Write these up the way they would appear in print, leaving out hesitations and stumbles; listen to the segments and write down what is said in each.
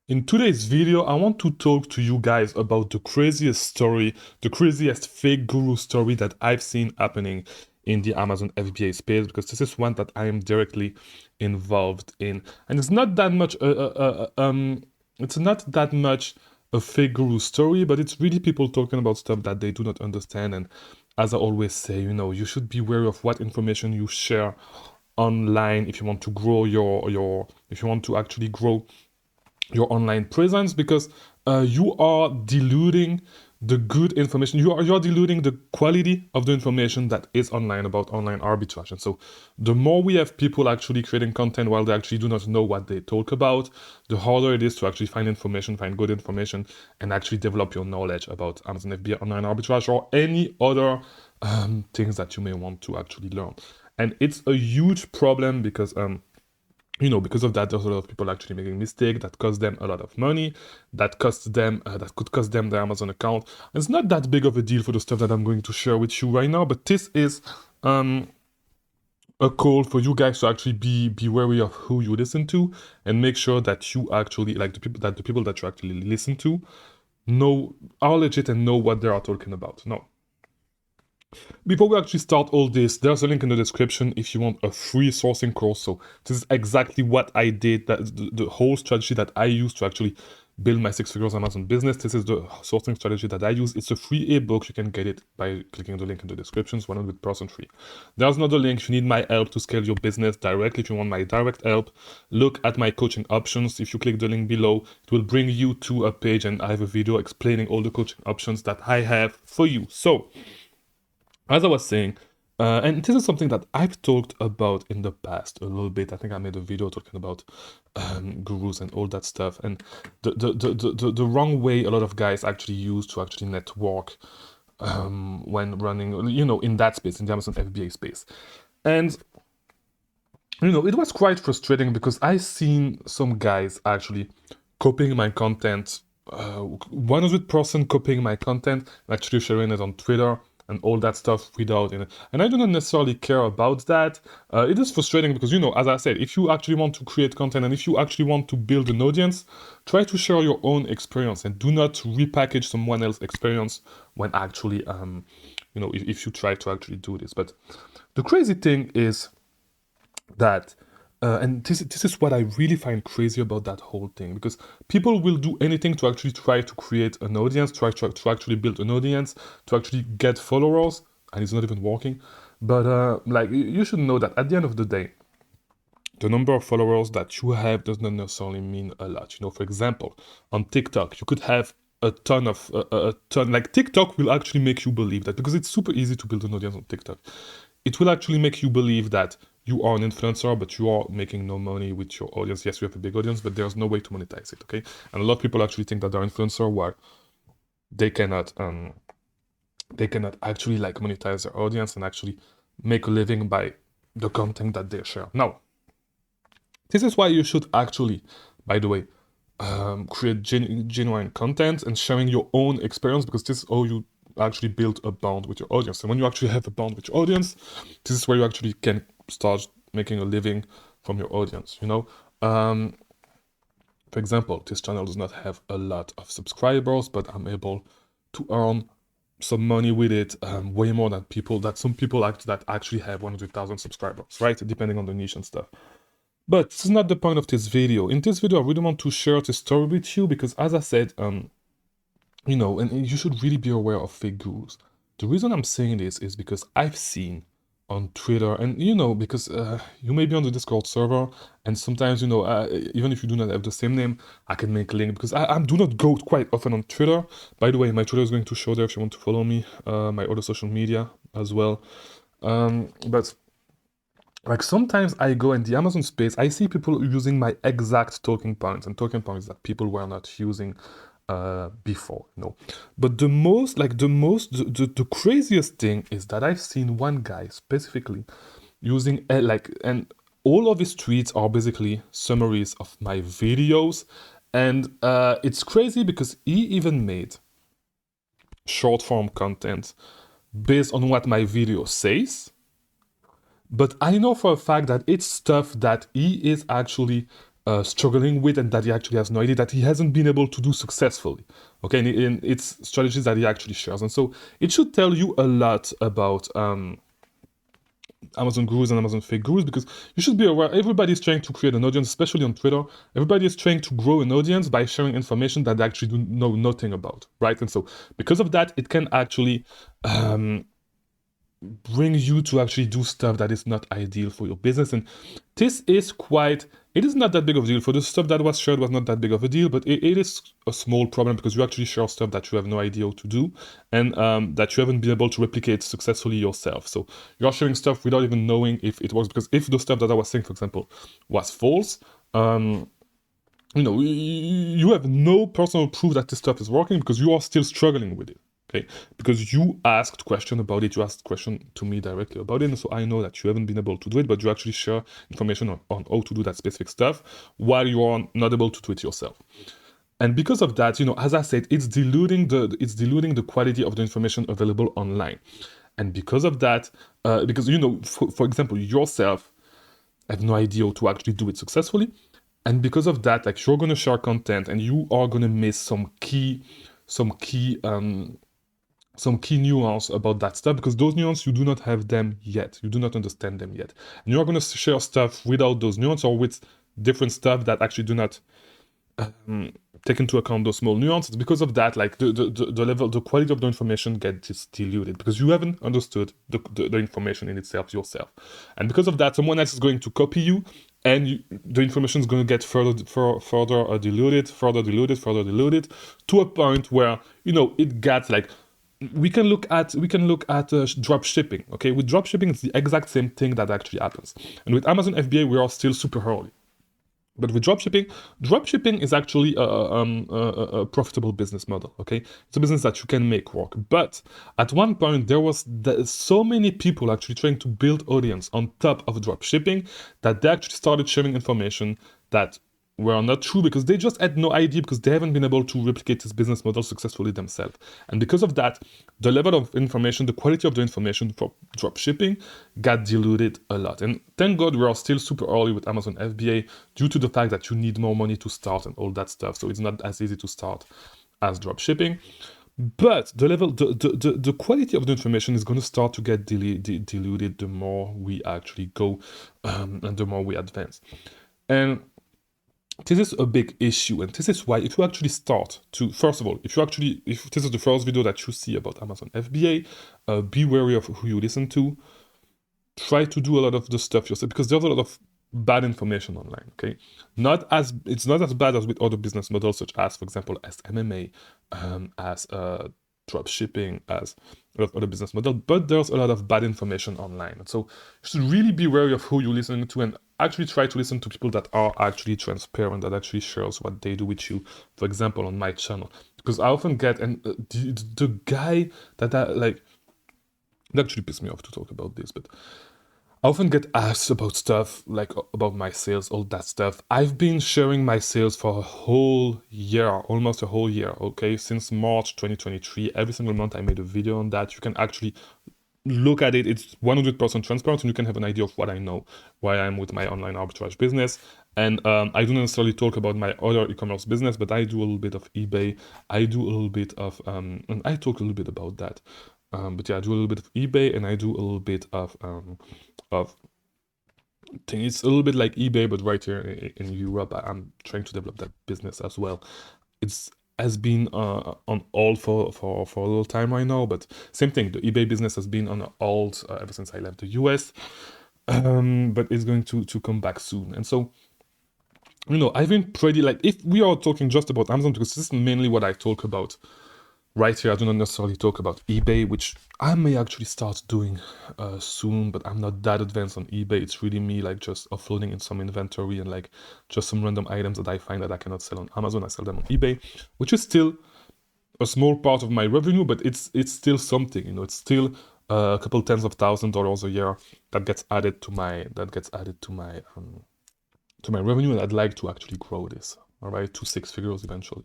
In today's video, I want to talk to you guys about the craziest story, the craziest fake guru story that I've seen happening in the Amazon FBA space, because this is one that I am directly involved in, and it's not that much a fake guru story, but it's really people talking about stuff that they do not understand. And as I always say, you should be wary of what information you share online if you want to grow if you want to actually grow your online presence, because you are diluting the good information. You are diluting the quality of the information that is online about online arbitrage. And so the more we have people actually creating content while they actually do not know what they talk about, the harder it is to actually find information, find good information, and actually develop your knowledge about Amazon FBA online arbitrage or any other things that you may want to actually learn. And it's a huge problem because because of that, there's a lot of people actually making mistakes that cost them a lot of money, that could cost them their Amazon account. And it's not that big of a deal for the stuff that I'm going to share with you right now, but this is a call for you guys to actually be wary of who you listen to, and make sure that you actually like the people that you actually listen to are legit and know what they are talking about. Now, before we actually start all this, there's a link in the description if you want a free sourcing course. So this is exactly what I did. That's the whole strategy that I used to actually build my 6 figures Amazon business. This is the sourcing strategy that I use. It's a free ebook. You can get it by clicking the link in the description. It's 100% free. There's another link. If you need my help to scale your business directly, if you want my direct help, look at my coaching options. If you click the link below, it will bring you to a page, and I have a video explaining all the coaching options that I have for you. So, as I was saying, and this is something that I've talked about in the past a little bit. I think I made a video talking about gurus and all that stuff, and the wrong way a lot of guys actually use to actually network when running, in that space, in the Amazon FBA space. And it was quite frustrating because I seen some guys actually copying my content, 100% copying my content, and actually sharing it on Twitter and all that stuff without it. And I do not necessarily care about that. It is frustrating because, as I said, if you actually want to create content and if you actually want to build an audience, try to share your own experience and do not repackage someone else's experience when actually, if you try to actually do this. But the crazy thing is that and this is what I really find crazy about that whole thing, because people will do anything to actually try to create an audience, try to actually build an audience, to actually get followers, and it's not even working. But you should know that at the end of the day, the number of followers that you have does not necessarily mean a lot. For example, on TikTok, you could have a ton. Like, TikTok will actually make you believe that, because it's super easy to build an audience on TikTok. It will actually make you believe that you are an influencer, but you are making no money with your audience. Yes, you have a big audience, but there's no way to monetize it, okay? And a lot of people actually think that they're influencer while they cannot actually monetize their audience and actually make a living by the content that they share. Now, this is why you should actually, by the way, create genuine content and sharing your own experience, because this is how you actually build a bond with your audience. And when you actually have a bond with your audience, this is where you actually can start making a living from your audience. For example, this channel does not have a lot of subscribers, but I'm able to earn some money with it, way more than some people that actually have 100,000 subscribers, right? Depending on the niche and stuff. But this is not the point of this video. In this video, I really want to share this story with you because, as I said, and you should really be aware of fake gurus. The reason I'm saying this is because I've seen on Twitter, and because you may be on the Discord server, and sometimes, even if you do not have the same name, I can make a link, because I do not go quite often on Twitter. By the way, my Twitter is going to show there if you want to follow me, my other social media as well. But sometimes I go in the Amazon space, I see people using my exact talking points, and talking points that people were not using before. But the craziest thing is that I've seen one guy specifically using and all of his tweets are basically summaries of my videos, and it's crazy because he even made short form content based on what my video says. But I know for a fact that it's stuff that he is actually struggling with and that he actually has no idea, that he hasn't been able to do successfully. Okay, and it's strategies that he actually shares. And so it should tell you a lot about Amazon gurus and Amazon fake gurus, because you should be aware everybody's trying to create an audience, especially on Twitter. Everybody is trying to grow an audience by sharing information that they actually do know nothing about, right? And so because of that, it can actually bring you to actually do stuff that is not ideal for your business. And this is quite, it is not that big of a deal. For the stuff that was shared was not that big of a deal, but it is a small problem, because you actually share stuff that you have no idea how to do, and that you haven't been able to replicate successfully yourself. So you're sharing stuff without even knowing if it works, because if the stuff that I was saying, for example, was false, you have no personal proof that this stuff is working, because you are still struggling with it. Okay, because you asked question about it, you asked question to me directly about it, and so I know that you haven't been able to do it, but you actually share information on how to do that specific stuff while you are not able to do it yourself. And because of that, as I said, it's diluting the quality of the information available online. And because of that, because for example, yourself have no idea how to actually do it successfully, and because of that, like, you're gonna share content and you are gonna miss some key nuance about that stuff, because those nuances, you do not have them yet, you do not understand them yet, and you are going to share stuff without those nuances, or with different stuff that actually do not take into account those small nuances. Because of that, like, the quality of the information gets diluted, because you haven't understood the information in itself yourself. And because of that, someone else is going to copy you, and the information is going to get further diluted, to a point where it gets like, we can look at drop shipping. Okay, with drop shipping, it's the exact same thing that actually happens. And with Amazon FBA, we are still super early. But with dropshipping is actually a profitable business model. Okay, it's a business that you can make work. But at one point, there was so many people actually trying to build audience on top of dropshipping, that they actually started sharing information that were not true, because they just had no idea, because they haven't been able to replicate this business model successfully themselves. And because of that, the level of information, the quality of the information for dropshipping got diluted a lot. And thank God we are still super early with Amazon FBA, due to the fact that you need more money to start and all that stuff. So it's not as easy to start as dropshipping. But the quality of the information is going to start to get diluted the more we actually go, and the more we advance. And this is a big issue, and this is why, if you actually start to, first of all, if this is the first video that you see about Amazon FBA, be wary of who you listen to. Try to do a lot of the stuff yourself, because there's a lot of bad information online. Okay, it's not as bad as with other business models, such as, for example, as MMA, as drop shipping, as a lot of other business models, but there's a lot of bad information online. And so you should really be wary of who you're listening to, and actually try to listen to people that are actually transparent, that actually shares what they do with you. For example, on my channel, because I often get, and the guy that like, it actually pissed me off to talk about this, but I often get asked about stuff, like about my sales, all that stuff. I've been sharing my sales for a whole year, almost a whole year, okay? Since March 2023, every single month I made a video on that. You can actually look at it. It's 100% transparent, and you can have an idea of what I know, why I'm with my online arbitrage business. And I don't necessarily talk about my other e-commerce business, but I do a little bit of eBay. I do a little bit of, and I talk a little bit about that. But yeah, I do a little bit of eBay, and I do a little bit of thing. It's a little bit like eBay, but right here in Europe. I'm trying to develop that business as well. It's has been on hold for a little time right now, but same thing. The eBay business has been on hold ever since I left the US, but it's going to come back soon. And so, I've been pretty, like, if we are talking just about Amazon, because this is mainly what I talk about right here, I do not necessarily talk about eBay, which I may actually start doing soon, but I'm not that advanced on eBay. It's really me, like, just offloading in some inventory, and like just some random items that I find that I cannot sell on Amazon. I sell them on eBay, which is still a small part of my revenue, but it's still something. It's still a couple tens of $1,000s a year that gets added to my revenue, and I'd like to actually grow this, all right, to 6 figures eventually.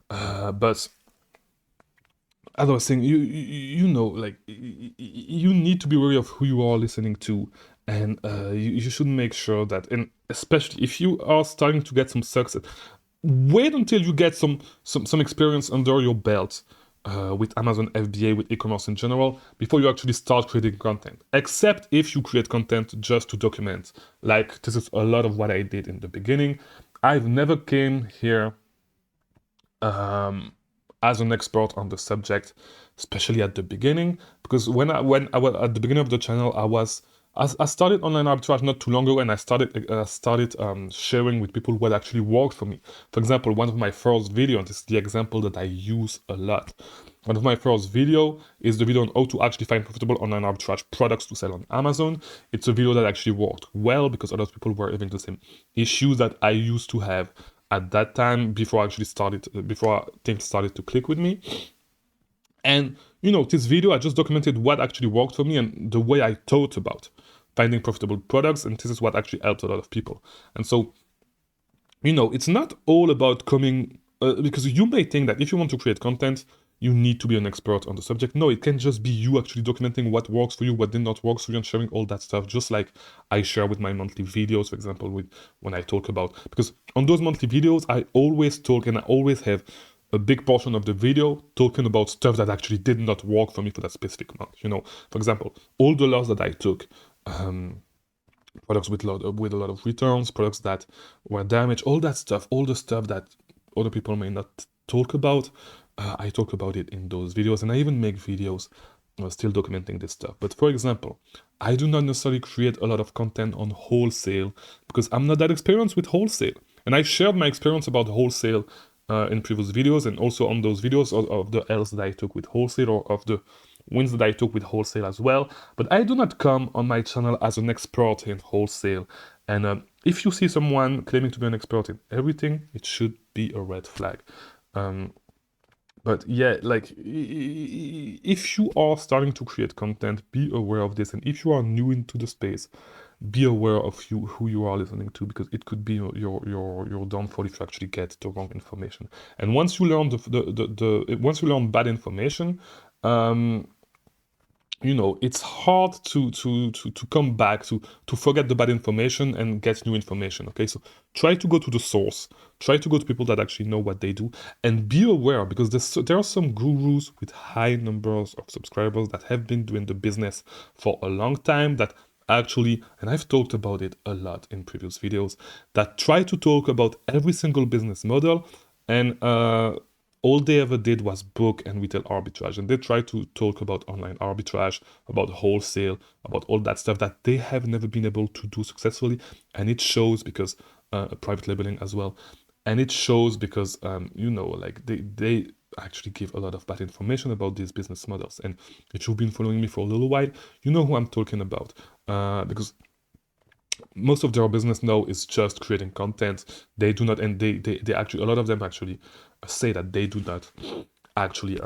But as I was saying, like, you need to be wary of who you are listening to, and you should make sure that, and especially if you are starting to get some success, wait until you get some experience under your belt with Amazon FBA, with e-commerce in general, before you actually start creating content. Except if you create content just to document, like this is a lot of what I did in the beginning. I've never came here as an expert on the subject, especially at the beginning, because when I was at the beginning of the channel, I started online arbitrage not too long ago, and I started sharing with people what actually worked for me. For example, one of my first videos, and this is the example that I use a lot. One of my first video is the video on how to actually find profitable online arbitrage products to sell on Amazon. It's a video that actually worked well because a lot of people were having the same issues that I used to have at that time before things started to click with me. And this video, I just documented what actually worked for me and the way I thought about finding profitable products, and this is what actually helped a lot of people. And so it's not all about coming because you may think that if you want to create content, you need to be an expert on the subject. No, it can just be you actually documenting what works for you, what did not work for you, and sharing all that stuff, just like I share with my monthly videos, for example, when I talk about, because on those monthly videos, I always talk and I always have a big portion of the video talking about stuff that actually did not work for me for that specific month. For example, all the loss that I took, products with a lot of returns, products that were damaged, all that stuff, all the stuff that other people may not talk about. I talk about it in those videos, and I even make videos still documenting this stuff. But for example, I do not necessarily create a lot of content on wholesale because I'm not that experienced with wholesale. And I shared my experience about wholesale in previous videos, and also on those videos of the L's that I took with wholesale, or of the wins that I took with wholesale as well. But I do not come on my channel as an expert in wholesale. And if you see someone claiming to be an expert in everything, it should be a red flag. But yeah, like if you are starting to create content, be aware of this. And if you are new into the space, be aware of who you are listening to, because it could be your downfall if you actually get the wrong information. And once you learn once you learn bad information, it's hard to come back, to forget the bad information and get new information. Okay, so try to go to the source, try to go to people that actually know what they do, and be aware, because there are some gurus with high numbers of subscribers that have been doing the business for a long time, that actually, and I've talked about it a lot in previous videos, that try to talk about every single business model, and all they ever did was book and retail arbitrage. And they try to talk about online arbitrage, about wholesale, about all that stuff that they have never been able to do successfully. And it shows because private labeling as well. And it shows because, like they actually give a lot of bad information about these business models. And if you've been following me for a little while, you know who I'm talking about. Because most of their business now is just creating content. They do not, and they actually, a lot of them actually say that they do not actually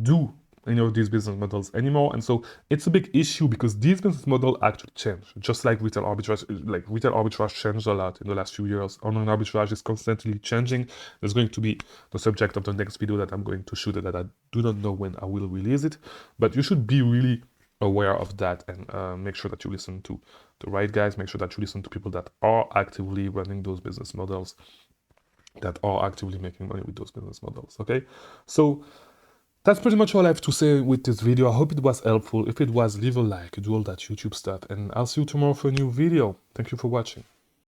do any of these business models anymore. And so it's a big issue, because these business models actually change, just like retail arbitrage. Like retail arbitrage changed a lot in the last few years. Online arbitrage is constantly changing. There's going to be the subject of the next video that I'm going to shoot, that I do not know when I will release it, but you should be really aware of that, and make sure that you listen to the right guys. Make sure that you listen to people that are actively running those business models, that are actively making money with those business models. Okay, so that's pretty much all I have to say with this video. I hope it was helpful. If it was, leave a like, do all that YouTube stuff, and I'll see you tomorrow for a new video. Thank you for watching.